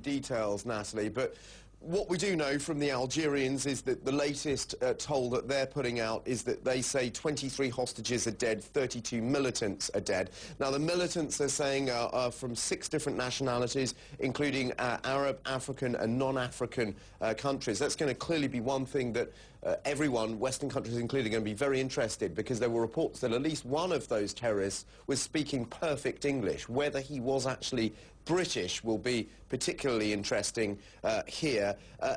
details, Natalie, but what we do know from the Algerians is that the latest toll that they're putting out is that they say 23 hostages are dead, 32 militants are dead. Now, the militants, they're saying, are from 6 different nationalities, including Arab, African and non-African countries. That's going to clearly be one thing that everyone, Western countries included, are going to be very interested, because there were reports that at least one of those terrorists was speaking perfect English. Whether he was actually British will be particularly interesting here.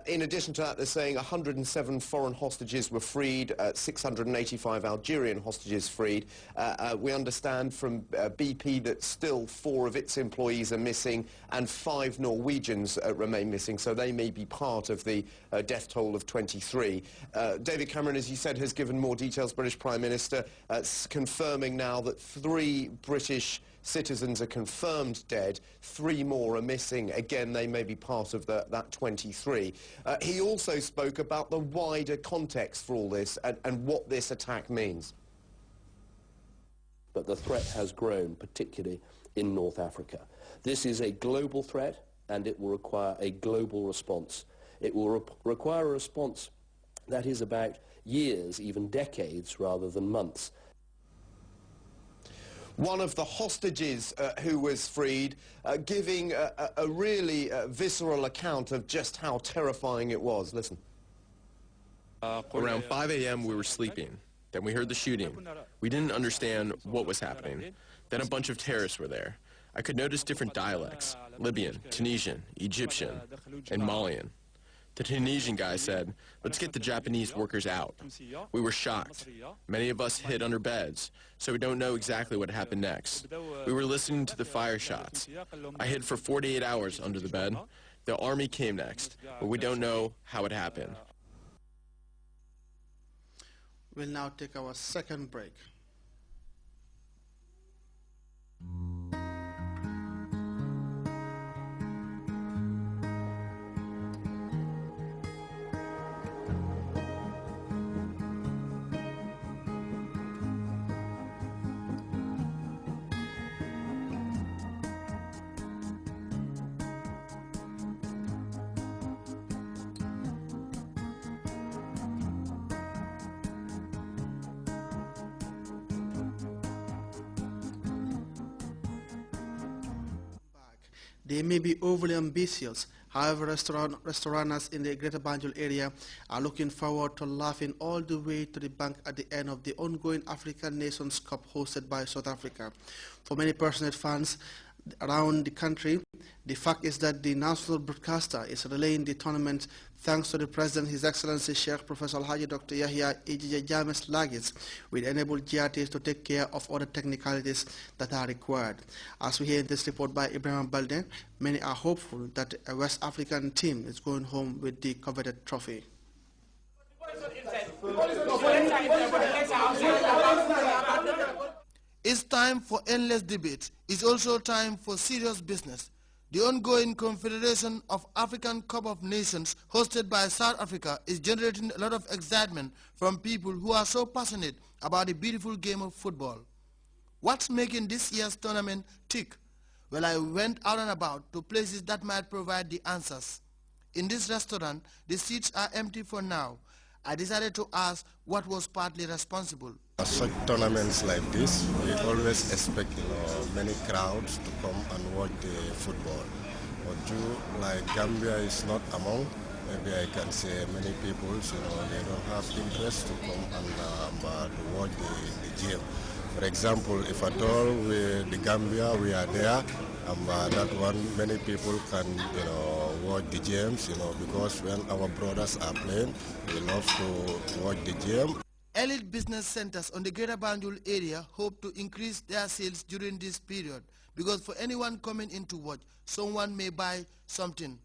In addition to that, they're saying 107 foreign hostages were freed, 685 Algerian hostages freed. We understand from BP that still 4 of its employees are missing and 5 Norwegians remain missing, so they may be part of the death toll of 23. David Cameron, as you said, has given more details. British Prime Minister confirming now that 3 British citizens are confirmed dead, 3 more are missing. Again, they may be part of that 23. He also spoke about the wider context for all this and what this attack means. But the threat has grown, particularly in North Africa. This is a global threat, and it will require a global response. It will require a response that is about years, even decades, rather than months. One of the hostages who was freed giving a really visceral account of just how terrifying it was. Listen. Around 5 a.m. we were sleeping. Then we heard the shooting. We didn't understand what was happening. Then a bunch of terrorists were there. I could notice different dialects: Libyan, Tunisian, Egyptian, and Malian. The Tunisian guy said, "Let's get the Japanese workers out." We were shocked. Many of us hid under beds, so we don't know exactly what happened next. We were listening to the fire shots. I hid for 48 hours under the bed. The army came next, but we don't know how it happened. We'll now take our second break. They may be overly ambitious. However, restaurants in the Greater Banjul area are looking forward to laughing all the way to the bank at the end of the ongoing African Nations Cup hosted by South Africa. For many passionate fans around the country, the fact is that the national broadcaster is relaying the tournament thanks to the President, His Excellency Sheikh Professor Alhaji Dr. Yahya Ejije James Lagis, will enable GRTs to take care of other technicalities that are required. As we hear in this report by Ibrahim Balde, many are hopeful that a West African team is going home with the coveted trophy. It's time for endless debate. It's also time for serious business. The ongoing Confederation of African Cup of Nations hosted by South Africa is generating a lot of excitement from people who are so passionate about the beautiful game of football. What's making this year's tournament tick? Well, I went out and about to places that might provide the answers. In this restaurant, the seats are empty for now. I decided to ask what was partly responsible. Such tournaments like this, we always expect many crowds to come and watch the football. But due like Gambia is not among, maybe I can say many people, they don't have interest to come and to watch the game. For example, if at all the Gambia we are there, that one many people can watch the games, because when our brothers are playing, we love to watch the game. Elite business centers on the Greater Banjul area hope to increase their sales during this period, because for anyone coming in to watch, someone may buy something.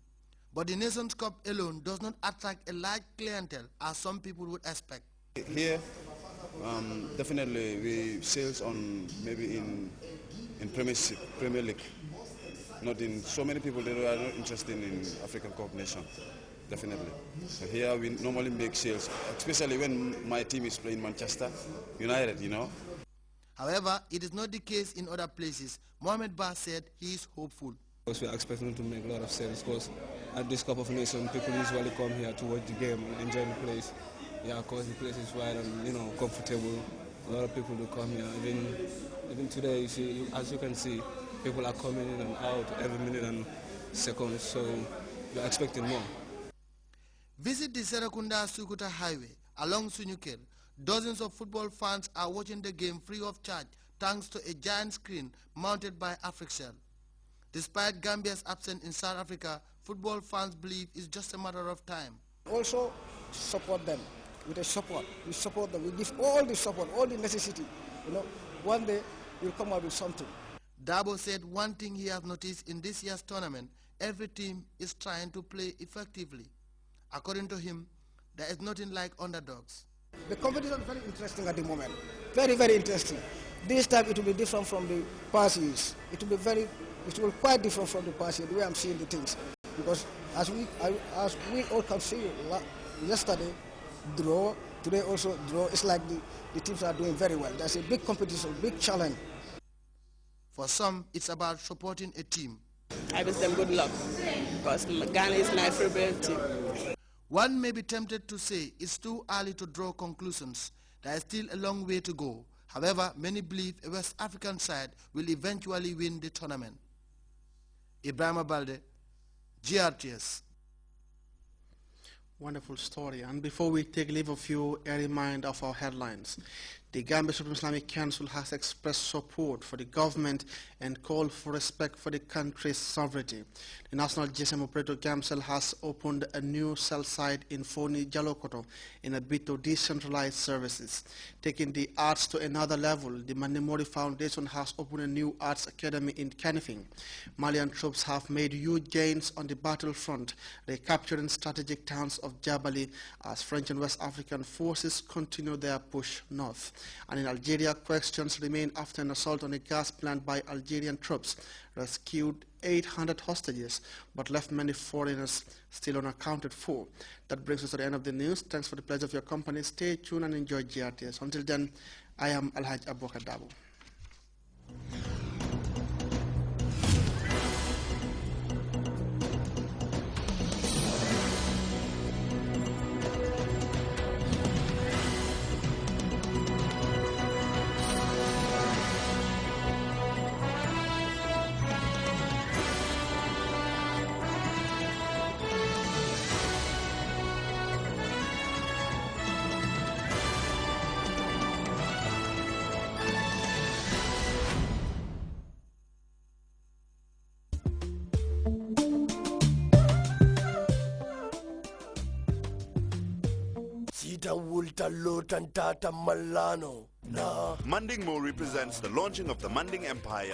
But the Nations Cup alone does not attract a large clientele as some people would expect. Here, definitely we sales on maybe in Premier League. Not in so many people that are not interested in African Cup nation. Definitely. So here we normally make sales, especially when my team is playing Manchester United, However, it is not the case in other places. Mohamed Ba said he is hopeful. Because we are expecting to make a lot of sense, because at this Cup of Nations, people usually come here to watch the game and enjoy the place. Yeah, because the place is wide and comfortable. A lot of people do come here. Even today, as you can see, people are coming in and out every minute and second. So we are expecting more. Visit the Serekunda Sukuta Highway along Sunyukel. Dozens of football fans are watching the game free of charge thanks to a giant screen mounted by Africell. Despite Gambia's absence in South Africa, football fans believe it's just a matter of time. Also support them with a support. We support them. We give all the support, all the necessity. One day we'll come out with something. Dabo said one thing he has noticed in this year's tournament, every team is trying to play effectively. According to him, there is nothing like underdogs. The competition is very interesting at the moment. Very, very interesting. This time it will be different from the past years. It will be quite different from the past year, the way I'm seeing the things. Because as we all can see, yesterday draw, today also draw. It's like the teams are doing very well. There's a big competition, big challenge. For some, it's about supporting a team. I wish them good luck, because Ghana is my favorite team. One may be tempted to say it's too early to draw conclusions. There is still a long way to go. However, many believe a West African side will eventually win the tournament. Ibrahima Balde, GRTS. Wonderful story. And before we take leave of you, a reminder of our headlines. The Gambia Supreme Islamic Council has expressed support for the government and called for respect for the country's sovereignty. The National GSM operator GAMCEL has opened a new cell site in Foni Jalokoto in a bid to decentralize services. Taking the arts to another level, the Mandemori Foundation has opened a new arts academy in Kanifing. Malian troops have made huge gains on the battlefront, recapturing strategic towns of Jabali as French and West African forces continue their push north. And in Algeria, questions remain after an assault on a gas plant by Algerian troops rescued 800 hostages, but left many foreigners still unaccounted for. That brings us to the end of the news. Thanks for the pleasure of your company. Stay tuned and enjoy GRTS. Until then, I am Alhaj Abubakar Dabo. Manding Mo represents the launching of the Manding Empire.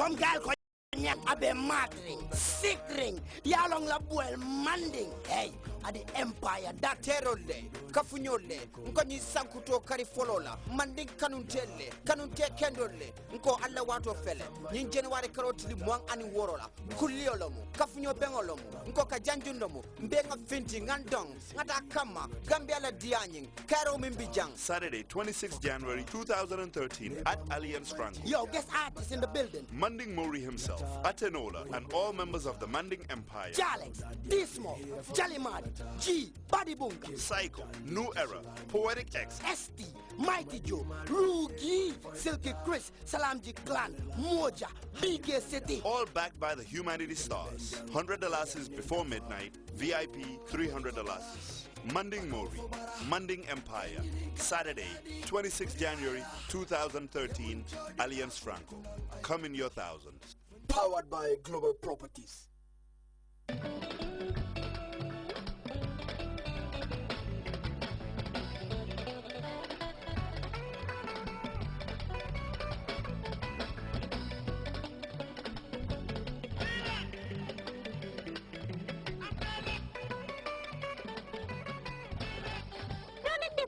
Abe madring, sikring, yalong la buel manding. Hey, ade empire da terole, kafunyole, nko ni sankuto kari folola, manding kanuntele, kanunte kendole, nko alla wato fele. Nin January karotili mwang ani worola, kuliolomu, kafunyo bengolomu, nko kajanjunomu, mbenga finti ngandong, ngata kama, Gambia la dianying, karo mimbijang. Saturday, 26 January 2013 at Alliance Franco. Yo, guest artist in the building. Manding Mori himself, Atenola, and all members of the Manding Empire. Jalex, Dismo, Jalimad, G, Buddy Bunga, Psycho, New Era, Poetic X, ST, Mighty Joe, Rugi, Silky Chris, Salamji Clan, Moja, BK City. All backed by the Humanity Stars. $100 is before midnight, VIP $300. Manding Mori, Manding Empire, Saturday, 26 January 2013, Alliance Franco. Come in your thousands. Powered by Global Properties.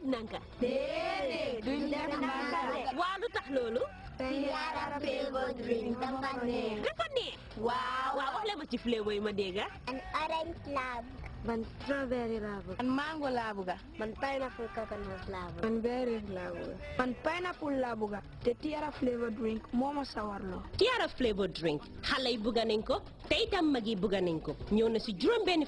Nanka déedéet duñ def nanka de waa lu tax loolu Tiara flavor drink dafa neex waaw waaw wax le ma ci flavor yi ma dégg an orange love Man strawberry laa bëgg. Man mango laa bëgg. Man pineapple coconut laa bëgg. Man berries laa bëgg. Man pineapple laa bëgg. Te tiara flavor drink moo ma sawarloo. tiara flavor drink xale yi bëgg nañ ko te itam mag yi bëgg nañ ko ñëw na si juróom benni